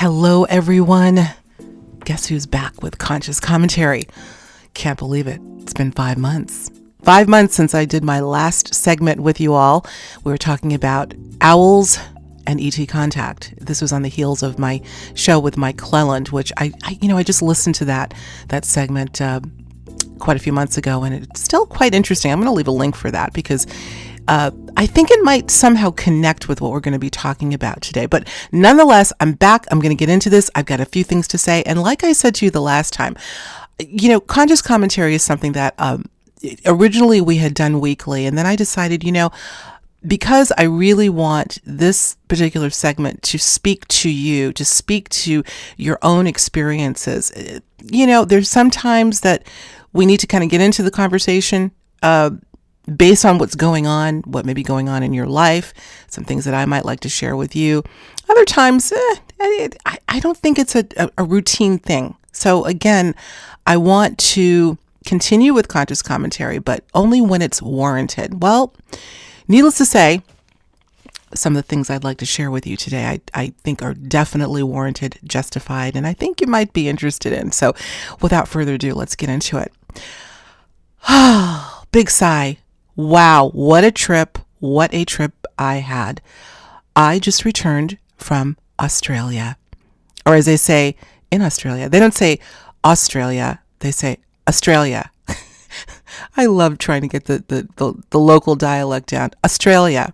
Hello, everyone. Guess who's back with Conscious Commentary? Can't believe it. It's been 5 months. 5 months since I did my last segment with you all. We were talking about owls and ET contact. This was on the heels of my show with Mike Cleland, which I just listened to that segment quite a few months ago, and it's still quite interesting. I'm going to leave a link for that because I think it might somehow connect with what we're going to be talking about today. But nonetheless, I'm back. I'm going to get into this. I've got a few things to say. And like I said to you the last time, Conscious Commentary is something that originally we had done weekly. And then I decided, because I really want this particular segment to speak to you, to speak to your own experiences. There's sometimes that we need to kind of get into the conversation based on what's going on, what may be going on in your life, some things that I might like to share with you. Other times, I don't think it's a routine thing. So again, I want to continue with Conscious Commentary, but only when it's warranted. Well, needless to say, some of the things I'd like to share with you today, I think are definitely warranted, justified, and I think you might be interested in. So without further ado, let's get into it. Big sigh. Wow, what a trip I had. I just returned from Australia. Or as they say in Australia, they don't say Australia, they say Australia. I love trying to get the local dialect down. Australia.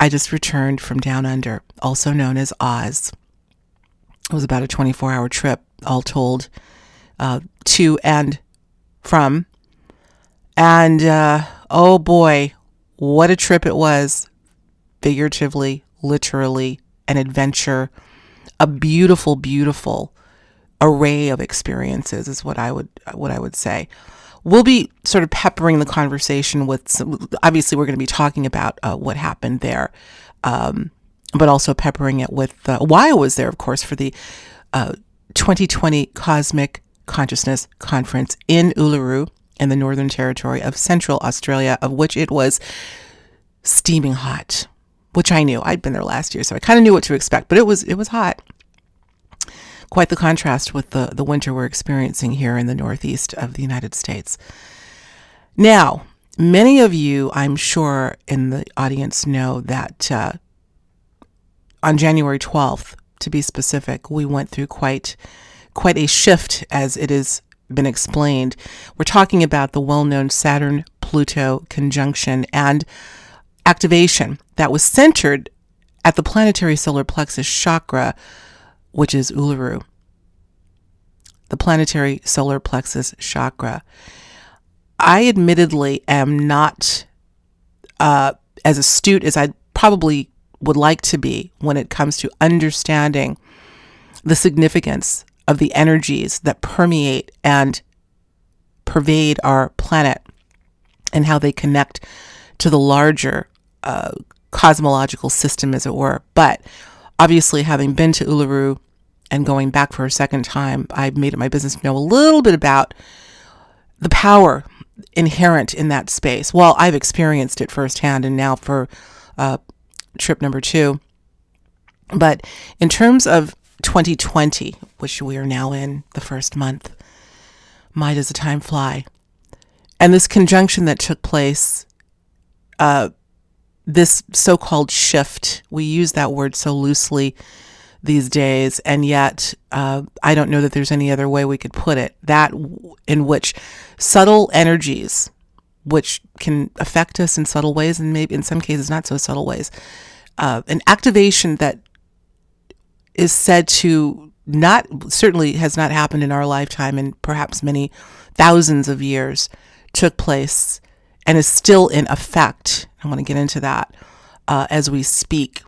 I just returned from down under, also known as Oz. It was about a 24-hour trip, all told, to and from. And, oh boy, what a trip it was. Figuratively, literally, an adventure, a beautiful, beautiful array of experiences is what I would say. We'll be sort of peppering the conversation with some, obviously we're going to be talking about what happened there, but also peppering it with why I was there, of course, for the 2020 Cosmic Consciousness Conference in Uluru, in the Northern Territory of Central Australia, of which it was steaming hot, which I knew. I'd been there last year, so I kind of knew what to expect, but it was hot. Quite the contrast with the winter we're experiencing here in the Northeast of the United States. Now, many of you, I'm sure, in the audience know that on January 12th, to be specific, we went through quite a shift, as it is been explained. We're talking about the well-known Saturn-Pluto conjunction and activation that was centered at the planetary solar plexus chakra, which is Uluru. The planetary solar plexus chakra. I admittedly am not as astute as I probably would like to be when it comes to understanding the significance of the energies that permeate and pervade our planet and how they connect to the larger cosmological system, as it were. But obviously, having been to Uluru and going back for a second time, I've made it my business to know a little bit about the power inherent in that space. Well, I've experienced it firsthand, and now for trip number 2. But in terms of 2020, which we are now in the first month, my does the time fly. And this conjunction that took place, this so-called shift, we use that word so loosely these days, and yet I don't know that there's any other way we could put it, that in which subtle energies, which can affect us in subtle ways and maybe in some cases not so subtle ways, an activation that is said to certainly has not happened in our lifetime, and perhaps many thousands of years took place and is still in effect. I want to get into that as we speak.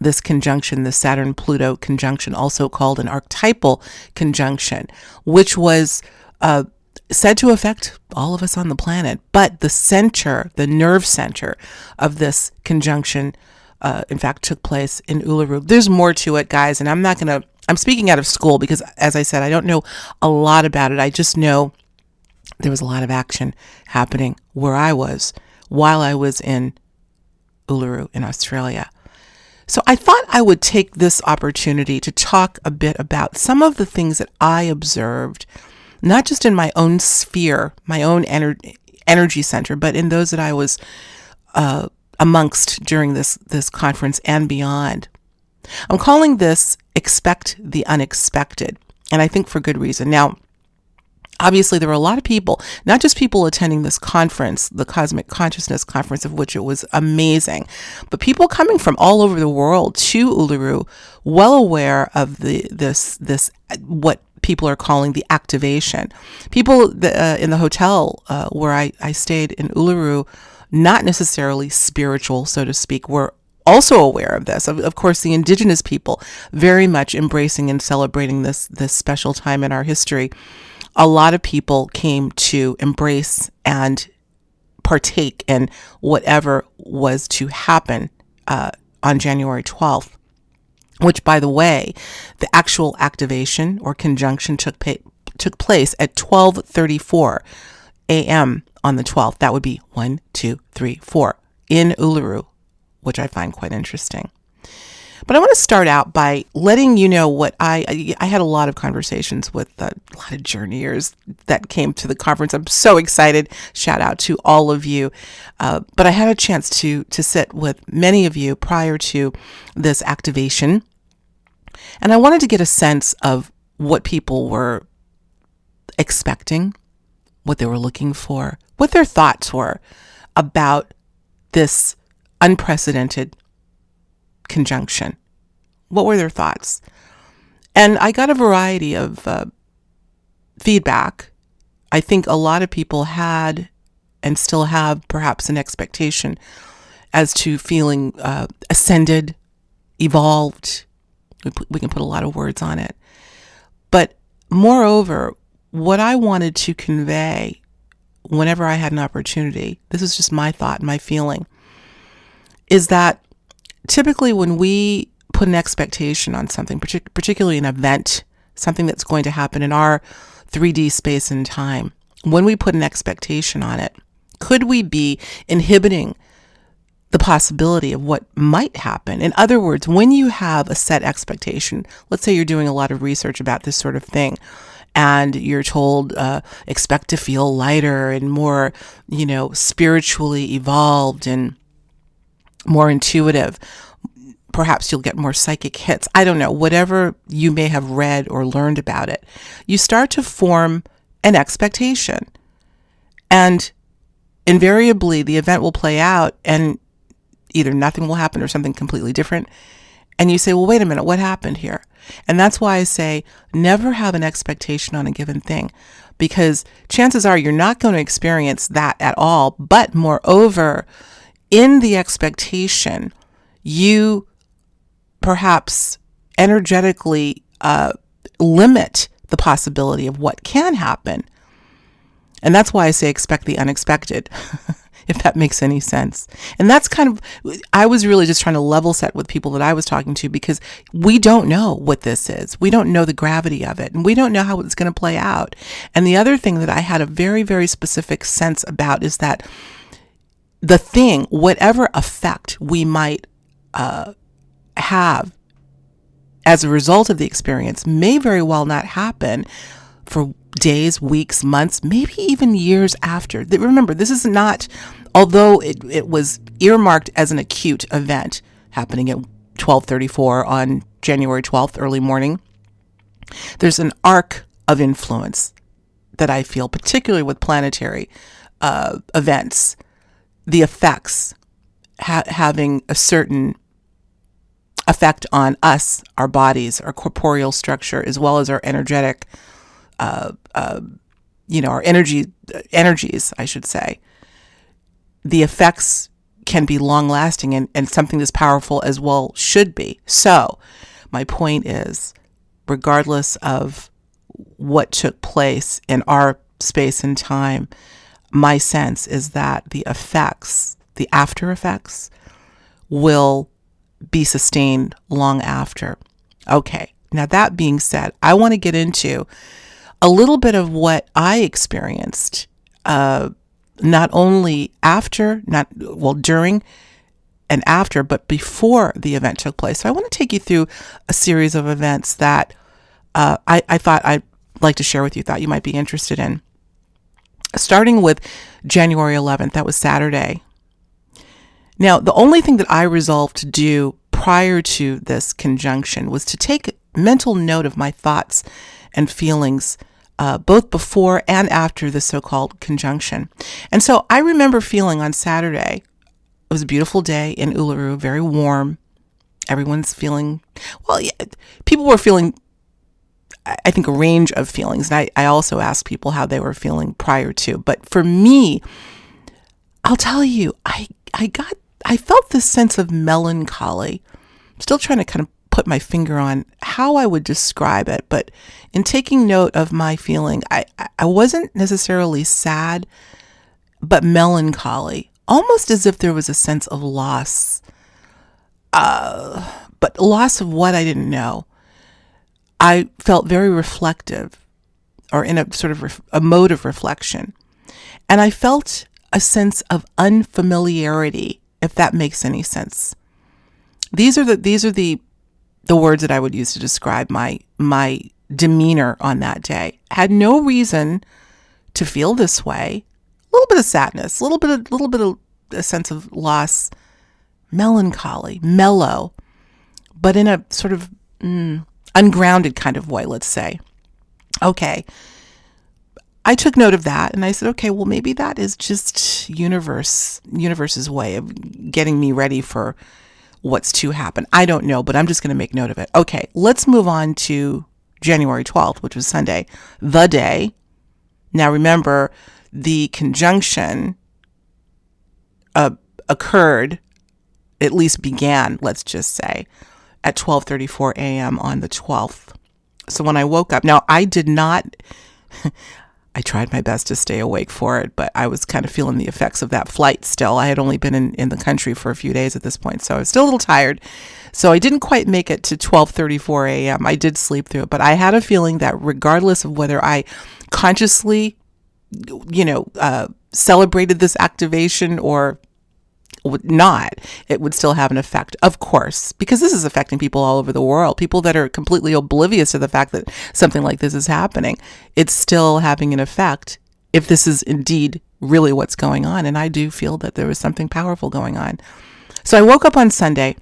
This conjunction, the Saturn-Pluto conjunction, also called an archetypal conjunction, which was said to affect all of us on the planet. But the center, the nerve center of this conjunction, in fact, took place in Uluru. There's more to it, guys, and I'm speaking out of school because, as I said, I don't know a lot about it. I just know there was a lot of action happening where I was while I was in Uluru in Australia. So I thought I would take this opportunity to talk a bit about some of the things that I observed, not just in my own sphere, my own energy center, but in those that I was amongst during this conference and beyond. I'm calling this Expect the Unexpected, and I think for good reason. Now, obviously, there were a lot of people, not just people attending this conference, the Cosmic Consciousness Conference, of which it was amazing, but people coming from all over the world to Uluru, well aware of this what people are calling the activation. People in the hotel where I stayed in Uluru, not necessarily spiritual, so to speak, were also aware of this. Of course, the indigenous people very much embracing and celebrating this special time in our history. A lot of people came to embrace and partake in whatever was to happen on January 12th, which, by the way, the actual activation or conjunction took place at 12:34 a.m. on the 12th. That would be 1, 2, 3, 4 in Uluru, which I find quite interesting. But I want to start out by letting you know what I had a lot of conversations with a lot of journeyers that came to the conference. I'm so excited. Shout out to all of you. But I had a chance to sit with many of you prior to this activation. And I wanted to get a sense of what people were expecting, what they were looking for, what their thoughts were about this unprecedented conjunction. What were their thoughts? And I got a variety of feedback. I think a lot of people had and still have perhaps an expectation as to feeling ascended, evolved. We can put a lot of words on it. But moreover, what I wanted to convey whenever I had an opportunity, this is just my thought, my feeling, is that typically when we put an expectation on something, particularly an event, something that's going to happen in our 3D space and time, when we put an expectation on it, could we be inhibiting the possibility of what might happen? In other words, when you have a set expectation, let's say you're doing a lot of research about this sort of thing, and you're told, expect to feel lighter and more, spiritually evolved and more intuitive. Perhaps you'll get more psychic hits. I don't know, whatever you may have read or learned about it. You start to form an expectation. And invariably, the event will play out and either nothing will happen or something completely different. And you say, well, wait a minute, what happened here? And that's why I say never have an expectation on a given thing, because chances are you're not going to experience that at all. But moreover, in the expectation, you perhaps energetically limit the possibility of what can happen. And that's why I say expect the unexpected, if that makes any sense. And that's I was really just trying to level set with people that I was talking to, because we don't know what this is. We don't know the gravity of it, and we don't know how it's going to play out. And the other thing that I had a very, very specific sense about is that the thing, whatever effect we might have as a result of the experience, may very well not happen for days, weeks, months, maybe even years after. Remember, this is not, although it was earmarked as an acute event happening at 12:34 on January 12th, early morning, there's an arc of influence that I feel, particularly with planetary events, the effects having a certain effect on us, our bodies, our corporeal structure, as well as our energetic, our energies, I should say. The effects can be long lasting and something as powerful as well should be. So my point is, regardless of what took place in our space and time, my sense is that the effects, the after effects, will be sustained long after. Okay, now that being said, I want to get into a little bit of what I experienced, not only during and after, but before the event took place. So I want to take you through a series of events that I thought I'd like to share with you, thought you might be interested in. Starting with January 11th, that was Saturday. Now, the only thing that I resolved to do prior to this conjunction was to take mental note of my thoughts and feelings both before and after the so-called conjunction. And so I remember feeling on Saturday, it was a beautiful day in Uluru, very warm. Everyone's feeling, well, yeah, people were feeling, I think, a range of feelings. And I also asked people how they were feeling prior to. But for me, I'll tell you, I felt this sense of melancholy. I'm still trying to kind of put my finger on how I would describe it, but in taking note of my feeling, I wasn't necessarily sad, but melancholy, almost as if there was a sense of loss, but loss of what I didn't know. I felt very reflective, or in a sort of a mode of reflection, and I felt a sense of unfamiliarity, if that makes any sense. These are the words that I would use to describe my demeanor on that day. I had no reason to feel this way. A little bit of sadness, a little bit of a sense of loss, melancholy, mellow, but in a sort of ungrounded kind of way, let's say. Okay. I took note of that and I said, okay, well, maybe that is just universe's way of getting me ready for what's to happen. I don't know, but I'm just going to make note of it. Okay, let's move on to January 12th, which was Sunday, the day. Now remember, the conjunction occurred, at least began, let's just say, at 12:34 a.m. on the 12th. So when I woke up, now I did not... I tried my best to stay awake for it, but I was kind of feeling the effects of that flight still. I had only been in the country for a few days at this point, so I was still a little tired. So I didn't quite make it to 12:34 a.m. I did sleep through it, but I had a feeling that regardless of whether I consciously, celebrated this activation or would not, it would still have an effect, of course, because this is affecting people all over the world, people that are completely oblivious to the fact that something like this is happening. It's still having an effect if this is indeed really what's going on. And I do feel that there was something powerful going on. So I woke up on Sunday,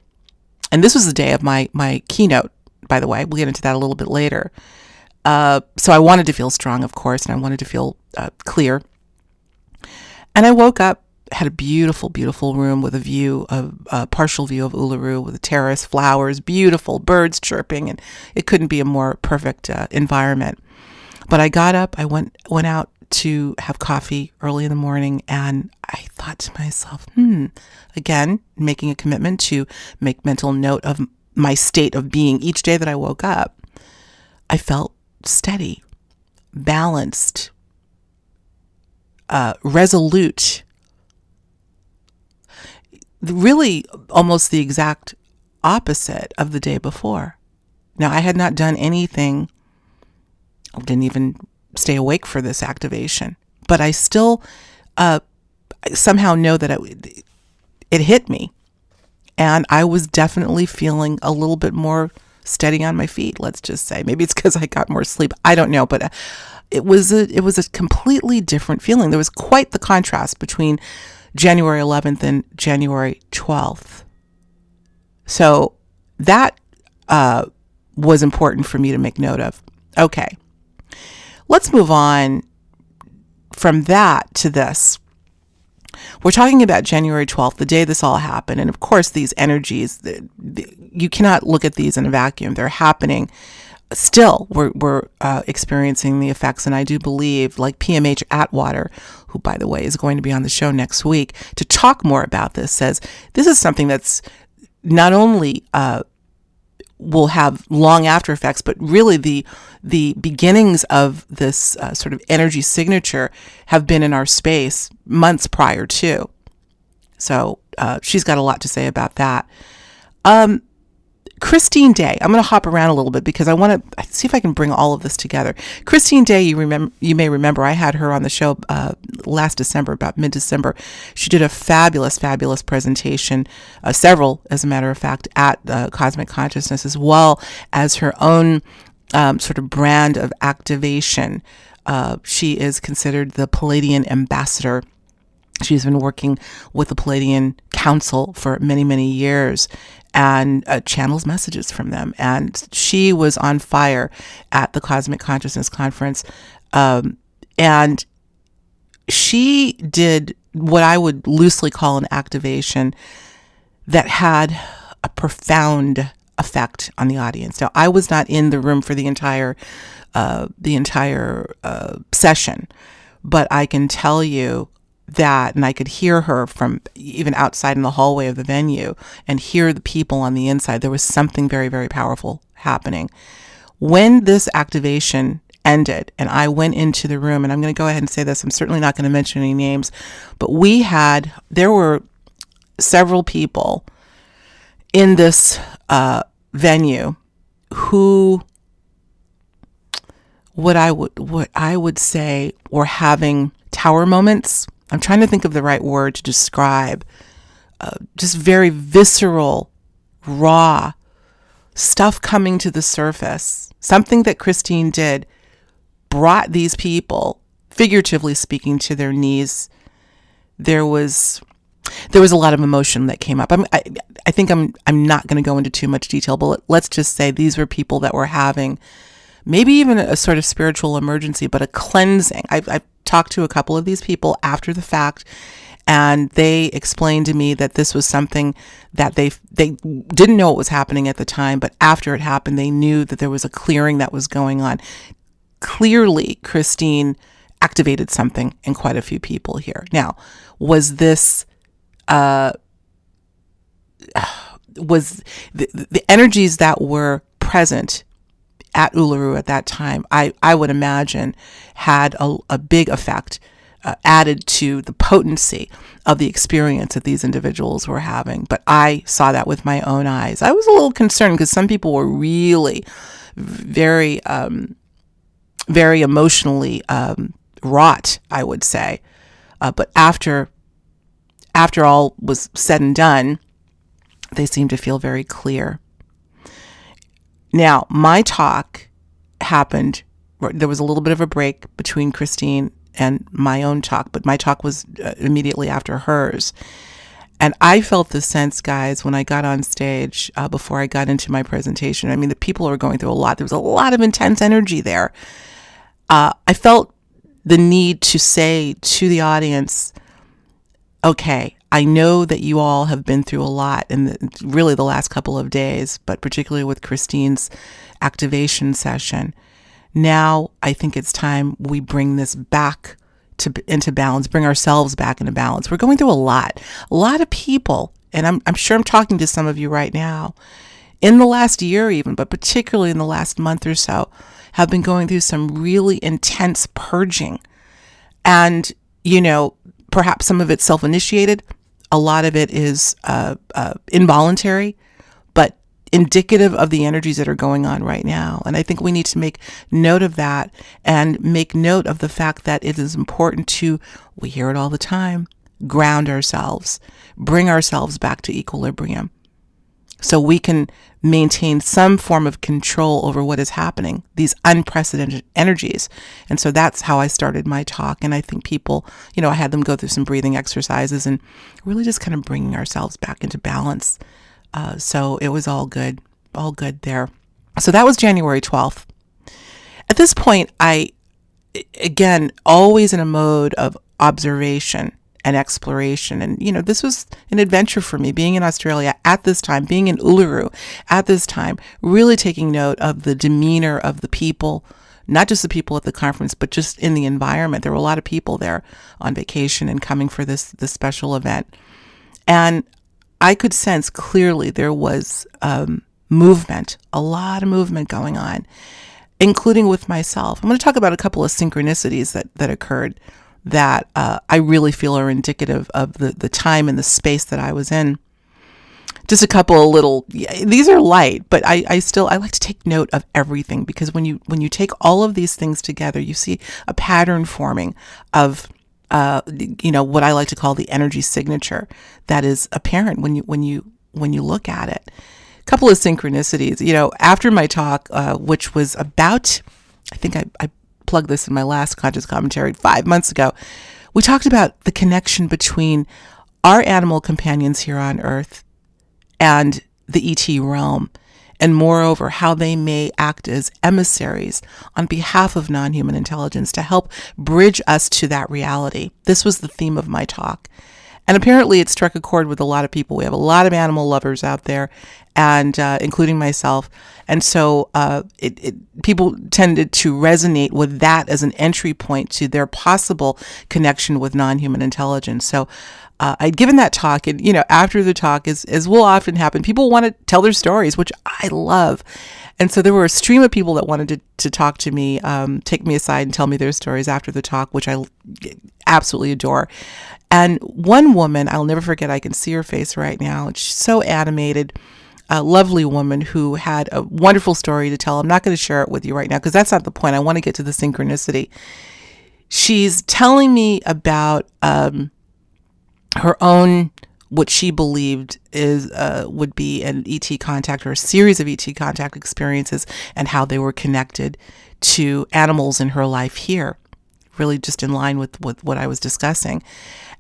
and this was the day of my keynote, by the way. We'll get into that a little bit later. So I wanted to feel strong, of course, and I wanted to feel clear. And I woke up, had a beautiful, beautiful room with a partial view of Uluru with a terrace, flowers, beautiful birds chirping, and it couldn't be a more perfect environment. But I got up, I went out to have coffee early in the morning, and I thought to myself, again, making a commitment to make mental note of my state of being each day that I woke up. I felt steady, balanced, resolute. Really almost the exact opposite of the day before. Now, I had not done anything, I didn't even stay awake for this activation, but I still somehow know that it hit me. And I was definitely feeling a little bit more steady on my feet, let's just say. Maybe it's because I got more sleep. I don't know, but it was a completely different feeling. There was quite the contrast between January 11th and January 12th. So that was important for me to make note of. Okay, let's move on from that to this. We're talking about January 12th, the day this all happened. And of course, these energies, you cannot look at these in a vacuum. They're happening. Still, we're experiencing the effects. And I do believe, like PMH Atwater, who, by the way, is going to be on the show next week to talk more about this, says this is something that's not only will have long after effects, but really the beginnings of this sort of energy signature have been in our space months prior to. So she's got a lot to say about that. Christine Day. I'm going to hop around a little bit because I want to see if I can bring all of this together. Christine Day, you may remember, I had her on the show last December, about mid-December. She did a fabulous presentation, several, as a matter of fact, at Cosmic Consciousness, as well as her own sort of brand of activation. She is considered the Palladian ambassador. She's been working with the Palladian Council for many, many years and channels messages from them. And she was on fire at the Cosmic Consciousness Conference. And she did what I would loosely call an activation that had a profound effect on the audience. Now, I was not in the room for the entire session, but I can tell you that, and I could hear her from even outside in the hallway of the venue and hear the people on the inside. There was something very, very powerful happening. When this activation ended and I went into the room, and I'm going to go ahead and say this, I'm certainly not going to mention any names, but there were several people in this venue who what I would say were having tower moments. I'm trying to think of the right word to describe just very visceral, raw stuff coming to the surface. Something that Christine did brought these people, figuratively speaking, to their knees. There was a lot of emotion that came up. I think I'm not going to go into too much detail, but let's just say these were people that were having maybe even a sort of spiritual emergency, but a cleansing. I've talked to a couple of these people after the fact, and they explained to me that this was something that they didn't know what was happening at the time, but after it happened, they knew that there was a clearing that was going on. Clearly, Christine activated something in quite a few people here. Now, was this was the energies that were present at Uluru at that time, I would imagine, had a big effect, added to the potency of the experience that these individuals were having. But I saw that with my own eyes. I was a little concerned because some people were really very, very emotionally wrought, I would say. But after all was said and done, they seemed to feel very clear. Now, my talk happened, there was a little bit of a break between Christine and my own talk, but my talk was immediately after hers. And I felt the sense, guys, when I got on stage, before I got into my presentation. I mean, the people were going through a lot. There was a lot of intense energy there. I felt the need to say to the audience, okay, I know that you all have been through a lot in really the last couple of days, but particularly with Christine's activation session. Now I think it's time we bring this back into balance, bring ourselves back into balance. We're going through a lot of people, and I'm sure I'm talking to some of you right now, in the last year even, but particularly in the last month or so, have been going through some really intense purging. And, perhaps some of it's self-initiated. A lot of it is involuntary, but indicative of the energies that are going on right now. And I think we need to make note of that and make note of the fact that it is important to, we hear it all the time, ground ourselves, bring ourselves back to equilibrium so we can maintain some form of control over what is happening, these unprecedented energies. And so that's how I started my talk. And I think people, I had them go through some breathing exercises and really just kind of bringing ourselves back into balance. So it was all good there. So that was January 12th. At this point, I, again, always in a mode of observation and exploration. And, this was an adventure for me, being in Australia at this time, being in Uluru at this time, really taking note of the demeanor of the people, not just the people at the conference, but just in the environment. There were a lot of people there on vacation and coming for this special event. And I could sense clearly there was movement, a lot of movement going on, including with myself. I'm going to talk about a couple of synchronicities that occurred that I really feel are indicative of the time and the space that I was in. just a couple of little, these are light, but I like to take note of everything, because when you take all of these things together, you see a pattern forming of, what I like to call the energy signature that is apparent when you look at it. A couple of synchronicities, after my talk, which was about, I think I plugged this in my last conscious commentary 5 months ago, we talked about the connection between our animal companions here on Earth and the ET realm, and moreover, how they may act as emissaries on behalf of non-human intelligence to help bridge us to that reality. This was the theme of my talk. And apparently it struck a chord with a lot of people. We have a lot of animal lovers out there, and including myself. And so people tended to resonate with that as an entry point to their possible connection with non-human intelligence. So I'd given that talk, and after the talk, as will often happen, people want to tell their stories, which I love. And so there were a stream of people that wanted to talk to me, take me aside and tell me their stories after the talk, which I absolutely adore. And one woman, I'll never forget, I can see her face right now. She's so animated, a lovely woman who had a wonderful story to tell. I'm not going to share it with you right now, because that's not the point. I want to get to the synchronicity. She's telling me about her own, what she believed would be an ET contact, or a series of ET contact experiences, and how they were connected to animals in her life here, really just in line with what I was discussing.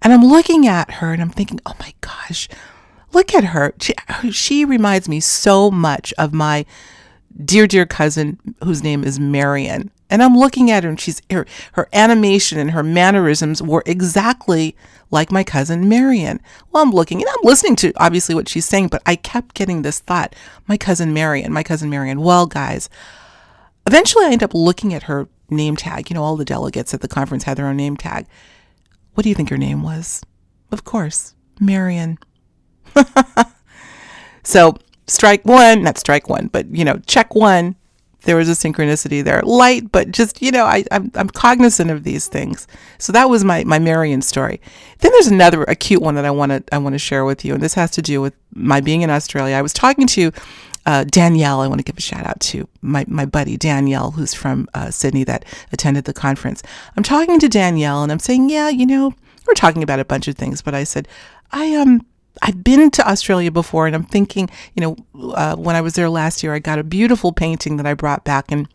And I'm looking at her and I'm thinking, oh my gosh, look at her. She reminds me so much of my dear, dear cousin, whose name is Marion. And I'm looking at her, and her animation and her mannerisms were exactly like my cousin Marion. Well, I'm looking and I'm listening to obviously what she's saying, but I kept getting this thought, my cousin Marion. Well, guys, eventually I end up looking at her name tag. All the delegates at the conference had their own name tag. What do you think her name was? Of course, Marion. So not strike one, but check one. There was a synchronicity there, light, but just, I'm cognizant of these things. So that was my Marion story. Then there's another, a cute one that I want to share with you. And this has to do with my being in Australia. I was talking to Danielle. I want to give a shout out to my buddy Danielle, who's from Sydney, that attended the conference. I'm talking to Danielle and I'm saying, we're talking about a bunch of things, but I said, I've been to Australia before, and I'm thinking, when I was there last year, I got a beautiful painting that I brought back. And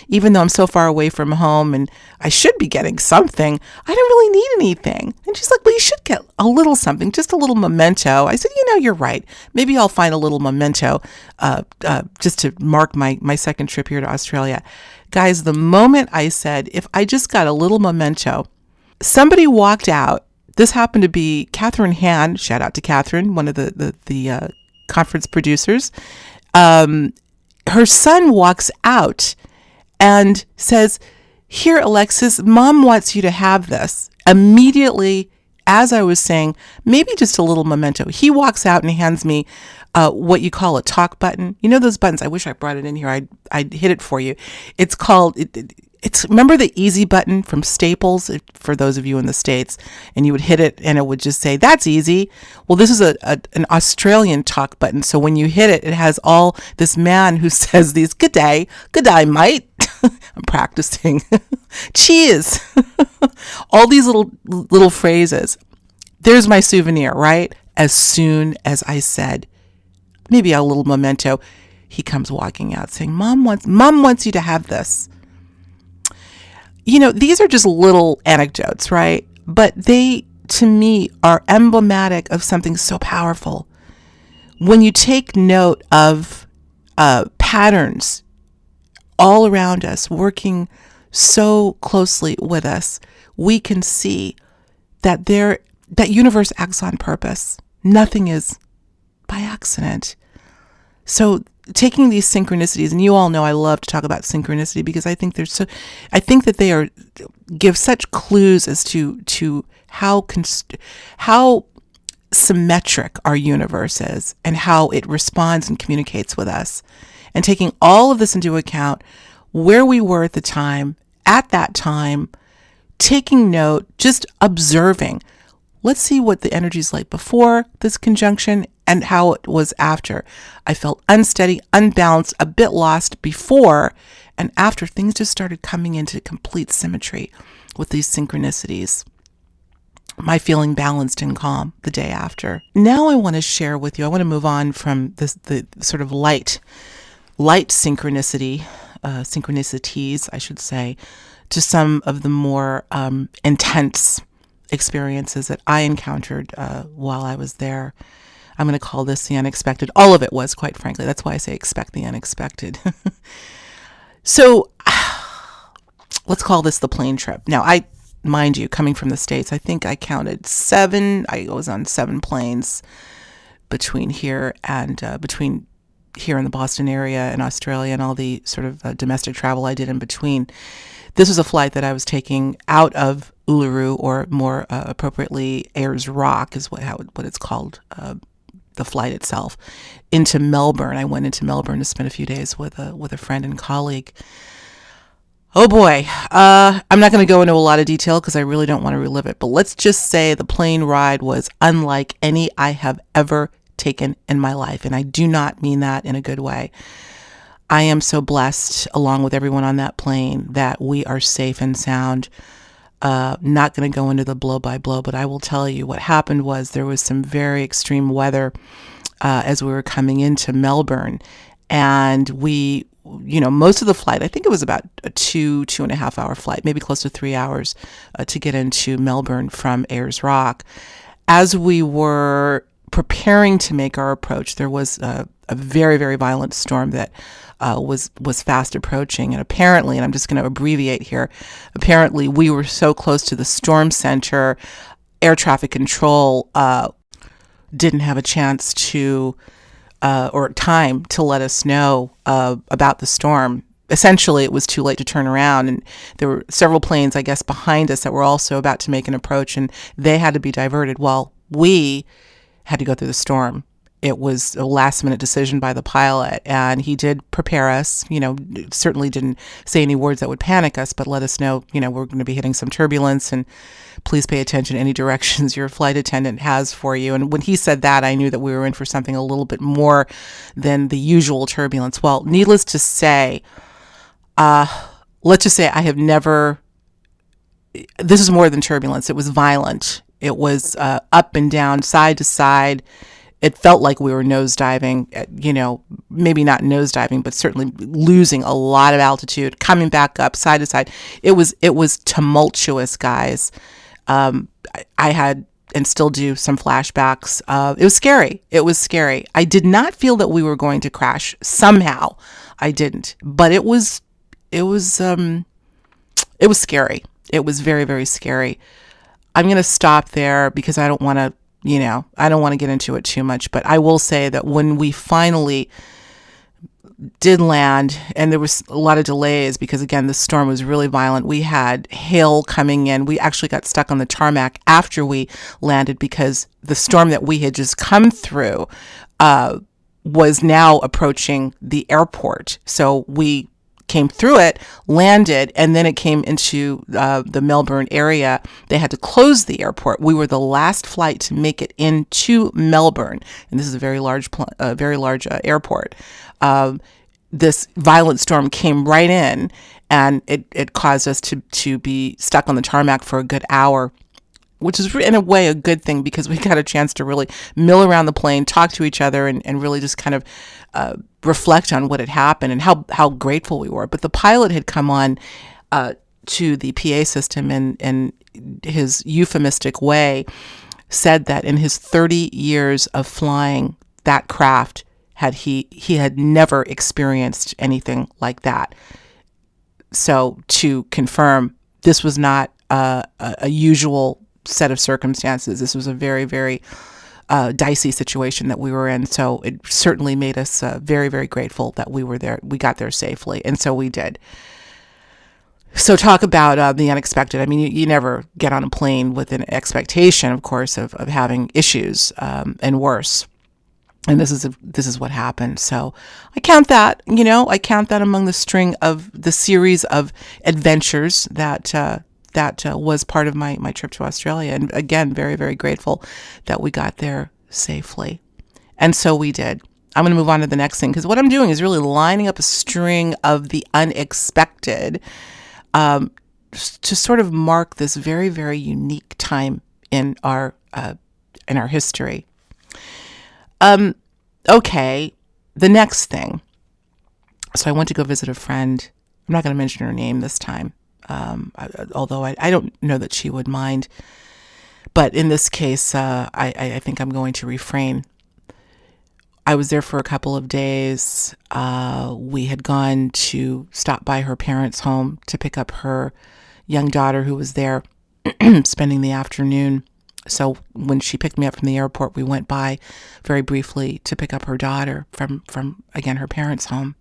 even though I'm so far away from home and I should be getting something, I don't really need anything. And she's like, well, you should get a little something, just a little memento. I said, you're right. Maybe I'll find a little memento just to mark my second trip here to Australia. Guys, the moment I said, if I just got a little memento, somebody walked out. This happened to be Catherine Han. Shout out to Catherine, one of the conference producers. Her son walks out and says, "Here, Alexis, Mom wants you to have this." Immediately, as I was saying, maybe just a little memento, he walks out and hands me what you call a talk button. Those buttons. I wish I brought it in here. I'd hit it for you. It's called. Remember the easy button from Staples, for those of you in the States, and you would hit it and it would just say, that's easy. Well, this is an Australian talk button. So when you hit it, it has all this man who says these, good day, mate. I'm practicing. Cheers. All these little phrases. There's my souvenir, right? As soon as I said, maybe a little memento, he comes walking out saying, Mom wants you to have this. These are just little anecdotes, right? But they, to me, are emblematic of something so powerful. When you take note of patterns all around us, working so closely with us, we can see that that universe acts on purpose. Nothing is by accident. So taking these synchronicities, and you all know I love to talk about synchronicity because I think that they give such clues as to how symmetric our universe is and how it responds and communicates with us. And taking all of this into account, where we were at that time, taking note, just observing. Let's see what the energy's like before this conjunction and how it was after. I felt unsteady, unbalanced, a bit lost before, and after things just started coming into complete symmetry with these synchronicities. My feeling balanced and calm the day after. Now I want to share with you, I want to move on from the sort of light synchronicities, I should say, to some of the more intense experiences that I encountered while I was there. I'm going to call this the unexpected. All of it was, quite frankly. That's why I say expect the unexpected. So let's call this the plane trip. Now, mind you, coming from the States, I think I counted 7. I was on 7 planes between here and between here in the Boston area and Australia, and all the sort of domestic travel I did in between. This was a flight that I was taking out of Uluru, or more appropriately, Ayers Rock is what it's called, the flight itself, into Melbourne. I went into Melbourne to spend a few days with a friend and colleague. Oh boy, I'm not going to go into a lot of detail because I really don't want to relive it, but let's just say the plane ride was unlike any I have ever taken in my life, and I do not mean that in a good way. I am so blessed, along with everyone on that plane, that we are safe and sound. Not going to go into the blow by blow, but I will tell you what happened was there was some very extreme weather as we were coming into Melbourne, and we, most of the flight, I think it was about a 2.5 hour flight, maybe close to 3 hours to get into Melbourne from Ayers Rock. As we were preparing to make our approach, there was a very, very violent storm that was fast approaching. And apparently, and I'm just going to abbreviate here, apparently we were so close to the storm center, air traffic control didn't have a chance to, or time to let us know about the storm. Essentially, it was too late to turn around, and there were several planes, I guess, behind us that were also about to make an approach, and they had to be diverted while we had to go through the storm. It was a last-minute decision by the pilot, and he did prepare us, certainly didn't say any words that would panic us, but let us know, we're going to be hitting some turbulence, and please pay attention to any directions your flight attendant has for you. And when he said that, I knew that we were in for something a little bit more than the usual turbulence. Well, needless to say, let's just say I have never, this is more than turbulence. It was violent. It was up and down, side to side. It felt like we were nosediving, maybe not nosediving, but certainly losing a lot of altitude, coming back up side to side. It was tumultuous, guys. I had, and still do, some flashbacks. It was scary. It was scary. I did not feel that we were going to crash. Somehow I didn't, but it was scary. It was very, very scary. I'm going to stop there because I don't want to get into it too much, but I will say that when we finally did land, and there was a lot of delays because, again, the storm was really violent. We had hail coming in. We actually got stuck on the tarmac after we landed because the storm that we had just come through was now approaching the airport. So we came through it, landed, and then it came into the Melbourne area. They had to close the airport. We were the last flight to make it into Melbourne, and this is a very large airport. This violent storm came right in, and it caused us to be stuck on the tarmac for a good hour, which is in a way a good thing because we got a chance to really mill around the plane, talk to each other, and really just kind of reflect on what had happened and how grateful we were. But the pilot had come on to the PA system and in his euphemistic way said that in his 30 years of flying that craft, he had never experienced anything like that. So to confirm, this was not a usual set of circumstances. This was a very, very dicey situation that we were in. So it certainly made us very, very grateful that we were there. We got there safely, and so we did. So talk about the unexpected. I mean, you never get on a plane with an expectation, of course, of having issues and worse. And this is what happened. So I count that, among the string of the series of adventures that was part of my trip to Australia. And again, very, very grateful that we got there safely. And so we did. I'm going to move on to the next thing, because what I'm doing is really lining up a string of the unexpected to sort of mark this very, very unique time in our history. Okay, the next thing. So I went to go visit a friend. I'm not going to mention her name this time, although I don't know that she would mind. But in this case, I think I'm going to refrain. I was there for a couple of days. We had gone to stop by her parents' home to pick up her young daughter who was there spending the afternoon. So when she picked me up from the airport, we went by very briefly to pick up her daughter from again, her parents' home.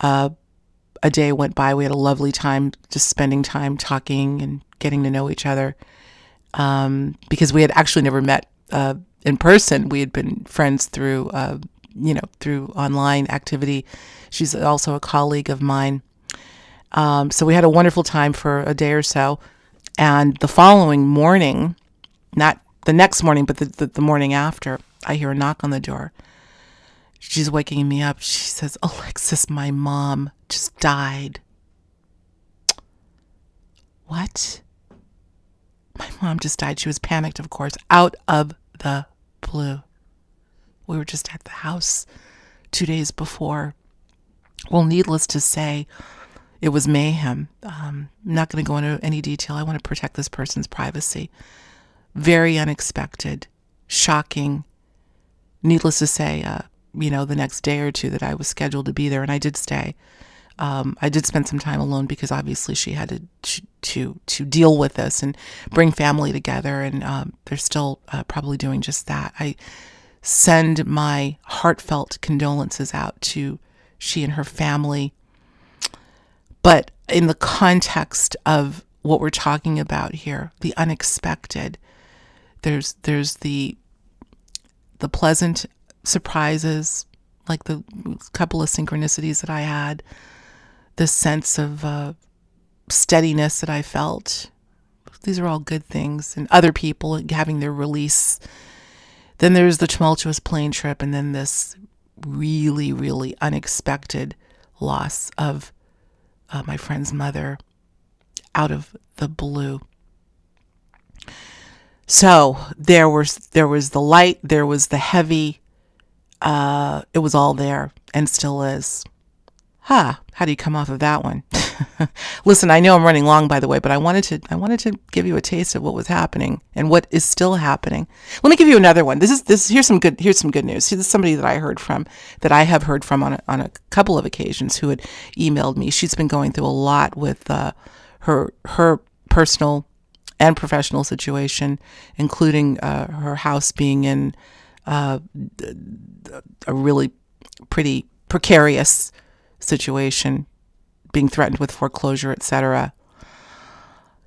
A day went by. We had a lovely time just spending time talking and getting to know each other, because we had actually never met in person. We had been friends through through online activity. She's also a colleague of mine. So we had a wonderful time for a day or so. And the following morning, not the next morning, but the morning after, I hear a knock on the door. She's waking me up. She says, "Alexis, my mom just died." What? My mom just died. She was panicked, of course, out of the blue. We were just at the house 2 days before. Well, needless to say, it was mayhem. I'm not going to go into any detail. I want to protect this person's privacy. Very unexpected, shocking. Needless to say, the next day or two that I was scheduled to be there, and I did stay. I did spend some time alone because obviously she had to deal with this and bring family together, and they're still probably doing just that. I send my heartfelt condolences out to she and her family. But in the context of what we're talking about here, the unexpected, there's the pleasant surprises, like the couple of synchronicities that I had, the sense of steadiness that I felt. These are all good things. And other people having their release. Then there's the tumultuous plane trip, and then this really, really unexpected loss of my friend's mother out of the blue. So there was the light, there was the heavy, it was all there and still is. How do you come off of that one? Listen, I know I'm running long, by the way, but I wanted to give you a taste of what was happening and what is still happening. Let me give you another one. Here's some good news. This is somebody that I have heard from on a couple of occasions, who had emailed me. She's been going through a lot with her personal and professional situation, including her house being in a really pretty precarious situation, being threatened with foreclosure, etc.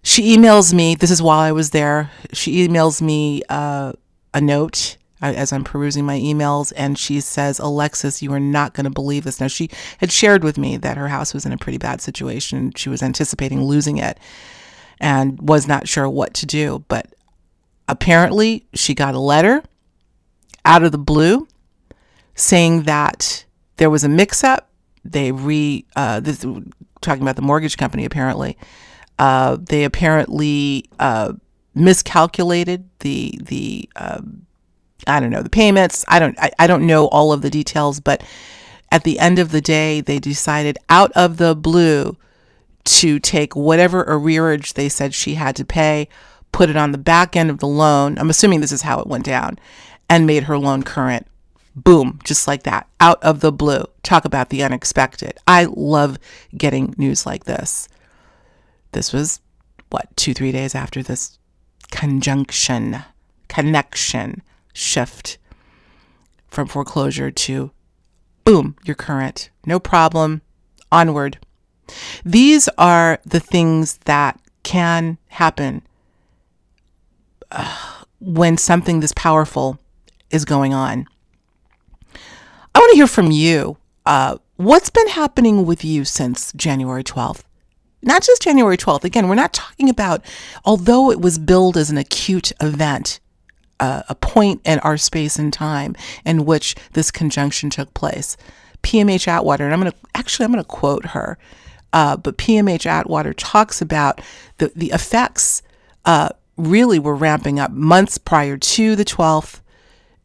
She emails me, this is while I was there, she emails me a note as I'm perusing my emails, and she says, "Alexis, you are not going to believe this." Now, she had shared with me that her house was in a pretty bad situation. She was anticipating losing it and was not sure what to do. But apparently she got a letter out of the blue saying that there was a mix-up. This, talking about the mortgage company, apparently. They apparently miscalculated the I don't know, the payments. I don't know all of the details, but at the end of the day, they decided out of the blue to take whatever arrearage they said she had to pay, put it on the back end of the loan. I'm assuming this is how it went down, and made her loan current. Boom, just like that, out of the blue. Talk about the unexpected. I love getting news like this. This was, 2-3 days after this connection shift from foreclosure to, boom, you're current. No problem. Onward. These are the things that can happen when something this powerful is going on. I want to hear from you. What's been happening with you since January 12th? Not just January 12th. Again, we're not talking about, although it was billed as an acute event, a point in our space and time in which this conjunction took place. PMH Atwater, and I'm going to quote her, but PMH Atwater talks about the effects really were ramping up months prior to the 12th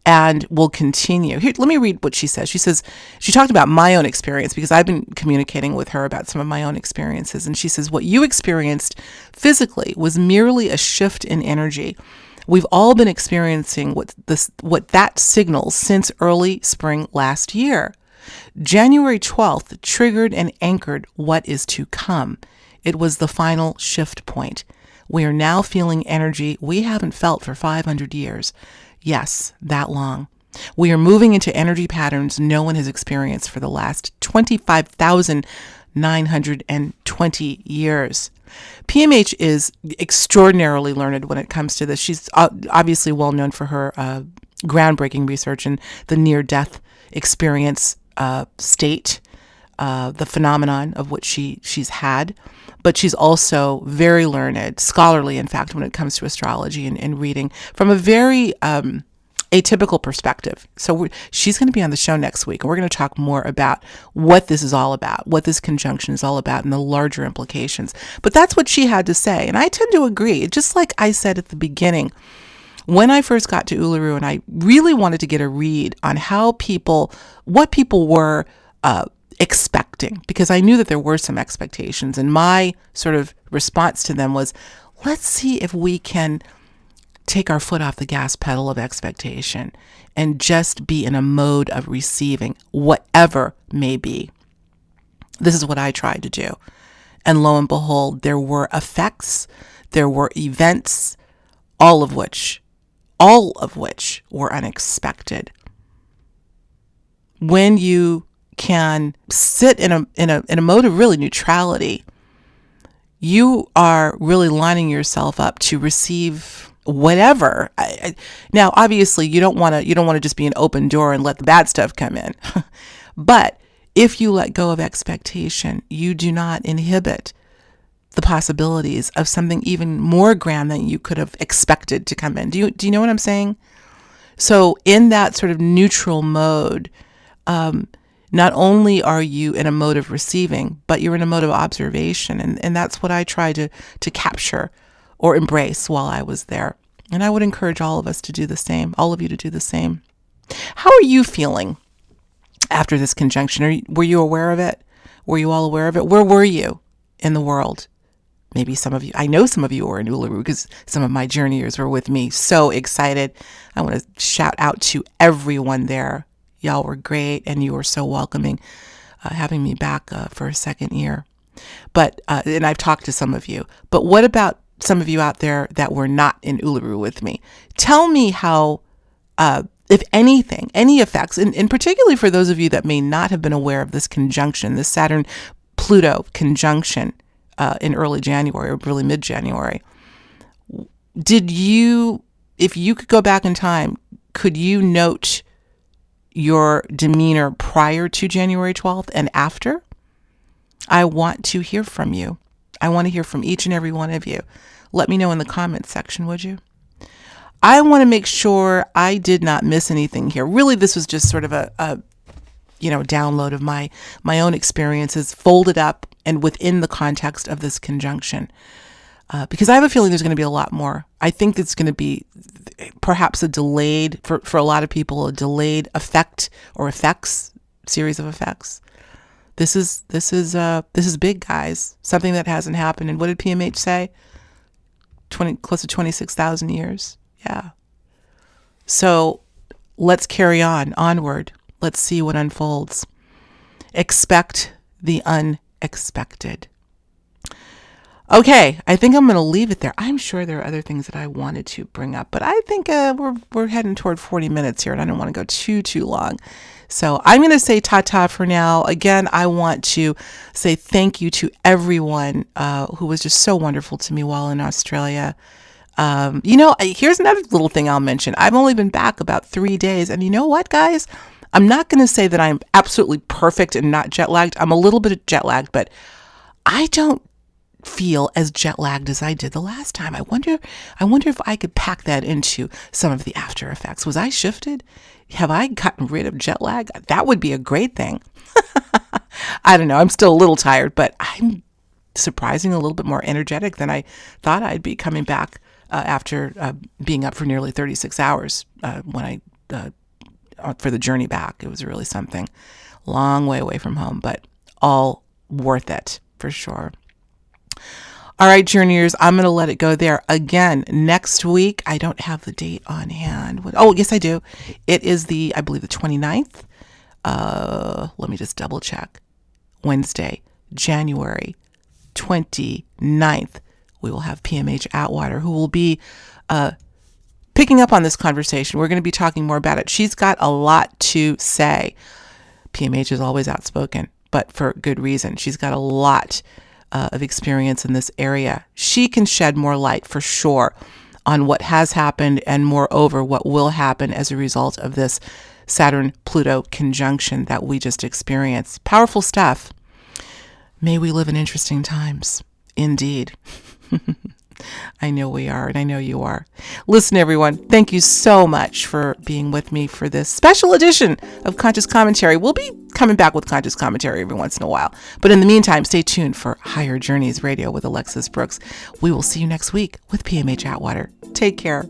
and will continue. Here, let me read what she says. She talked about my own experience because I've been communicating with her about some of my own experiences. And she says, what you experienced physically was merely a shift in energy. We've all been experiencing what that signals since early spring last year. January 12th triggered and anchored what is to come. It was the final shift point. We are now feeling energy we haven't felt for 500 years. Yes, that long. We are moving into energy patterns no one has experienced for the last 25,920 years. PMH is extraordinarily learned when it comes to this. She's obviously well known for her groundbreaking research in the near-death experience state, the phenomenon of which she's had. But she's also very learned, scholarly, in fact, when it comes to astrology and reading from a very atypical perspective. So she's going to be on the show next week, and we're going to talk more about what this is all about, what this conjunction is all about, and the larger implications. But that's what she had to say, and I tend to agree. Just like I said at the beginning, when I first got to Uluru, and I really wanted to get a read on what people were expecting, because I knew that there were some expectations, and my sort of response to them was, let's see if we can take our foot off the gas pedal of expectation and just be in a mode of receiving whatever may be. This is what I tried to do. And lo and behold, there were effects, there were events, all of which were unexpected. When you can sit in a mode of really neutrality, you are really lining yourself up to receive whatever. Now, obviously, you don't want to just be an open door and let the bad stuff come in. But if you let go of expectation, you do not inhibit the possibilities of something even more grand than you could have expected to come in. Do you know what I'm saying? So in that sort of neutral mode, not only are you in a mode of receiving, but you're in a mode of observation. And that's what I try to capture or embrace while I was there. And I would encourage all of us to do the same, all of you to do the same. How are you feeling after this conjunction? Were you aware of it? Were you all aware of it? Where were you in the world? Maybe some of you, I know some of you were in Uluru because some of my journeyers were with me. So excited. I want to shout out to everyone there. Y'all were great, and you were so welcoming, having me back for a second year. But and I've talked to some of you. But what about some of you out there that were not in Uluru with me? Tell me how, if anything, any effects, and particularly for those of you that may not have been aware of this conjunction, this Saturn-Pluto conjunction in early January or really mid-January. If you could go back in time, could you note your demeanor prior to January 12th and after? I want to hear from you. I want to hear from each and every one of you. Let me know in the comments section, would you? I want to make sure I did not miss anything here. Really, this was just sort of a download of my own experiences folded up and within the context of this conjunction. Because I have a feeling there's going to be a lot more. I think it's going to be perhaps a delayed, for a lot of people, a delayed effect or effects, series of effects. This is big, guys. Something that hasn't happened. And what did PMH say? Close to 26,000 years. Yeah. So let's carry onward. Let's see what unfolds. Expect the unexpected. Okay, I think I'm going to leave it there. I'm sure there are other things that I wanted to bring up, but I think we're heading toward 40 minutes here, and I don't want to go too long. So I'm going to say ta-ta for now. Again, I want to say thank you to everyone who was just so wonderful to me while in Australia. Here's another little thing I'll mention. I've only been back about 3 days, and you know what, guys? I'm not going to say that I'm absolutely perfect and not jet lagged. I'm a little bit jet lagged, but I don't feel as jet lagged as I did the last time. I wonder if I could pack that into some of the after effects. Was I shifted? Have I gotten rid of jet lag? That would be a great thing. I don't know. I'm still a little tired, but I'm surprisingly a little bit more energetic than I thought I'd be coming back after being up for nearly 36 hours when I for the journey back. It was really something. Long way away from home, but all worth it for sure. All right, journeyers, I'm going to let it go there. Again, next week, I don't have the date on hand. Oh, yes, I do. It is I believe the 29th. Let me just double check. Wednesday, January 29th. We will have PMH Atwater, who will be picking up on this conversation. We're going to be talking more about it. She's got a lot to say. PMH is always outspoken, but for good reason. She's got a lot of experience in this area. She can shed more light for sure on what has happened and moreover what will happen as a result of this Saturn-Pluto conjunction that we just experienced. Powerful stuff. May we live in interesting times. Indeed. I know we are, and I know you are. Listen, everyone, thank you so much for being with me for this special edition of Conscious Commentary. We'll be coming back with Conscious Commentary every once in a while. But in the meantime, stay tuned for Higher Journeys Radio with Alexis Brooks. We will see you next week with PMH Atwater. Take care.